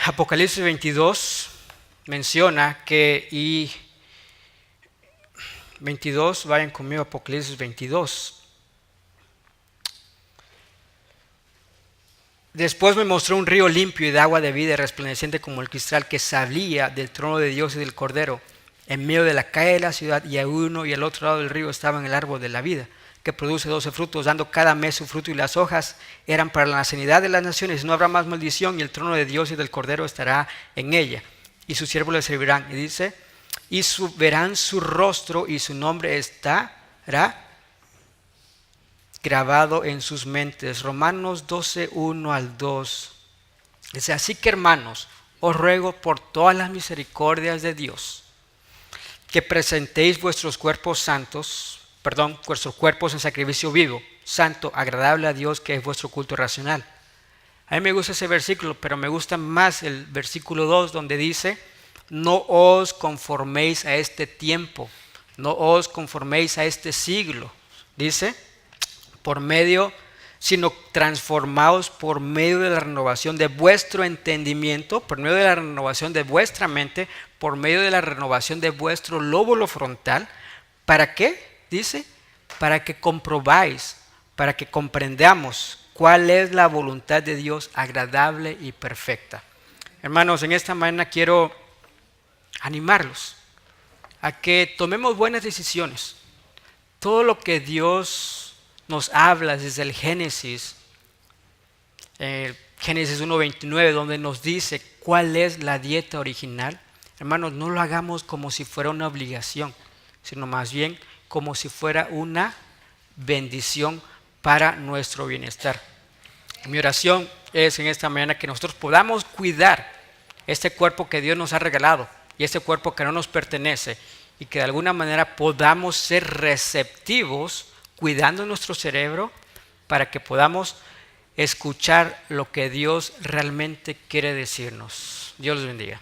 Apocalipsis 22 menciona que, 22, vayan conmigo a Apocalipsis 22. Después me mostró un río limpio y de agua de vida resplandeciente como el cristal que salía del trono de Dios y del Cordero en medio de la calle de la ciudad, y a uno y al otro lado del río estaban el árbol de la vida, que produce 12 frutos, dando cada mes su fruto, y las hojas eran para la sanidad de las naciones. No habrá más maldición, y el trono de Dios y del Cordero estará en ella, y sus siervos le servirán. Y dice, verán su rostro, y su nombre estará grabado en sus mentes. Romanos 12, 1 al 2. Dice, así que hermanos, os ruego por todas las misericordias de Dios, que presentéis vuestros cuerpos en sacrificio vivo, santo, agradable a Dios, que es vuestro culto racional. A mí me gusta ese versículo, pero me gusta más el versículo 2, donde dice, no os conforméis a este tiempo, no os conforméis a este siglo. Dice, sino transformaos por medio de la renovación de vuestro entendimiento, por medio de la renovación de vuestra mente, por medio de la renovación de vuestro lóbulo frontal. ¿Para qué? Dice, para que comprobáis, para que comprendamos cuál es la voluntad de Dios agradable y perfecta. Hermanos, en esta mañana quiero animarlos a que tomemos buenas decisiones. Todo lo que Dios nos habla desde el Génesis 1:29, donde nos dice cuál es la dieta original. Hermanos, no lo hagamos como si fuera una obligación, sino más bien como si fuera una bendición para nuestro bienestar. Mi oración es en esta mañana que nosotros podamos cuidar este cuerpo que Dios nos ha regalado y este cuerpo que no nos pertenece, y que de alguna manera podamos ser receptivos cuidando nuestro cerebro para que podamos escuchar lo que Dios realmente quiere decirnos. Dios los bendiga.